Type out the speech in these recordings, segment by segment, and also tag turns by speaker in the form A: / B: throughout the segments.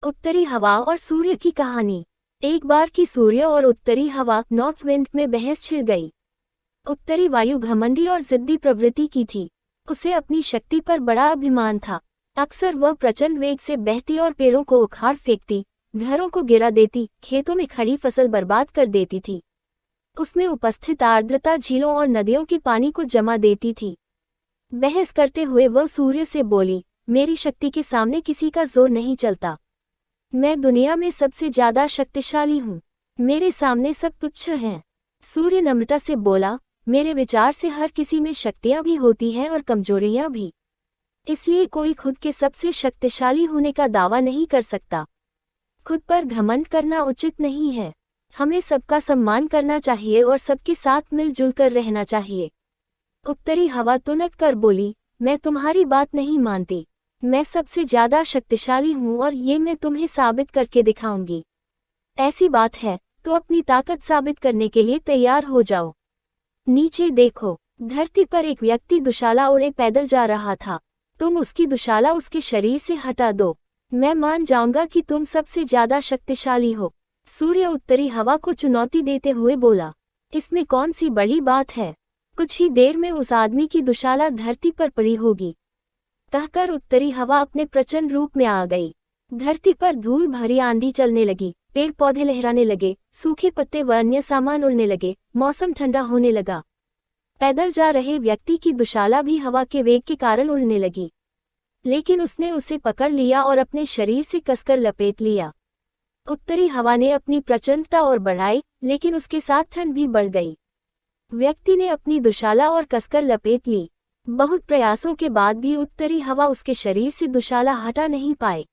A: उत्तरी हवा और सूर्य की कहानी। एक बार की सूर्य और उत्तरी हवा नॉर्थ विंड में बहस छिड़ गई। उत्तरी वायु घमंडी और जिद्दी प्रवृत्ति की थी। उसे अपनी शक्ति पर बड़ा अभिमान था। अक्सर वह प्रचंड वेग से बहती और पेड़ों को उखाड़ फेंकती, घरों को गिरा देती, खेतों में खड़ी फसल बर्बाद कर देती थी। उसमें उपस्थित आर्द्रता झीलों और नदियों के पानी को जमा देती थी। बहस करते हुए वह सूर्य से बोली, मेरी शक्ति के सामने किसी का जोर नहीं चलता। मैं दुनिया में सबसे ज्यादा शक्तिशाली हूँ। मेरे सामने सब तुच्छ हैं। सूर्य नम्रता से बोला, मेरे विचार से हर किसी में शक्तियाँ भी होती हैं और कमजोरियाँ भी। इसलिए कोई खुद के सबसे शक्तिशाली होने का दावा नहीं कर सकता। खुद पर घमंड करना उचित नहीं है। हमें सबका सम्मान करना चाहिए और सबके साथ मिलजुल कर रहना चाहिए। उत्तरी हवा तुनक कर बोली, मैं तुम्हारी बात नहीं मानती। मैं सबसे ज्यादा शक्तिशाली हूँ और ये मैं तुम्हें साबित करके दिखाऊंगी। ऐसी बात है तो अपनी ताकत साबित करने के लिए तैयार हो जाओ। नीचे देखो, धरती पर एक व्यक्ति दुशाला ओढ़े पैदल जा रहा था। तुम उसकी दुशाला उसके शरीर से हटा दो, मैं मान जाऊंगा कि तुम सबसे ज्यादा शक्तिशाली हो। सूर्य उत्तरी हवा को चुनौती देते हुए बोला, इसमें कौन सी बड़ी बात है। कुछ ही देर में उस आदमी की दुशाला धरती पर पड़ी होगी। कहकर उत्तरी हवा अपने प्रचंड रूप में आ गई। धरती पर धूल भरी आंधी चलने लगी, पेड़ पौधे लहराने लगे, सूखे पत्ते व अन्य सामान उड़ने लगे, मौसम ठंडा होने लगा। पैदल जा रहे व्यक्ति की दुशाला भी हवा के वेग के कारण उड़ने लगी, लेकिन उसने उसे पकड़ लिया और अपने शरीर से कसकर लपेट लिया। उत्तरी हवा ने अपनी प्रचंडता और बढ़ाई, लेकिन उसके साथ ठंड भी बढ़ गई। व्यक्ति ने अपनी दुशाला और कसकर लपेट ली। बहुत प्रयासों के बाद भी उत्तरी हवा उसके शरीर से दुशाला हटा नहीं पाए।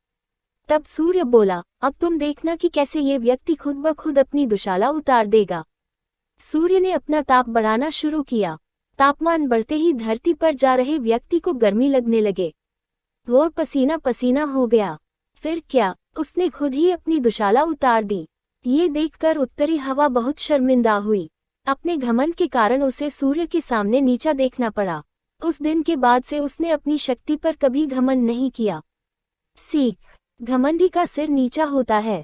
A: तब सूर्य बोला, अब तुम देखना कि कैसे ये व्यक्ति खुद ब खुद अपनी दुशाला उतार देगा। सूर्य ने अपना ताप बढ़ाना शुरू किया। तापमान बढ़ते ही धरती पर जा रहे व्यक्ति को गर्मी लगने लगे। वो पसीना पसीना हो गया। फिर क्या, उसने खुद ही अपनी दुशाला उतार दी। ये देखकर उत्तरी हवा बहुत शर्मिंदा हुई। अपने घमंड के कारण उसे सूर्य के सामने नीचा देखना पड़ा। उस दिन के बाद से उसने अपनी शक्ति पर कभी घमंड नहीं किया। सीख, घमंडी का सिर नीचा होता है।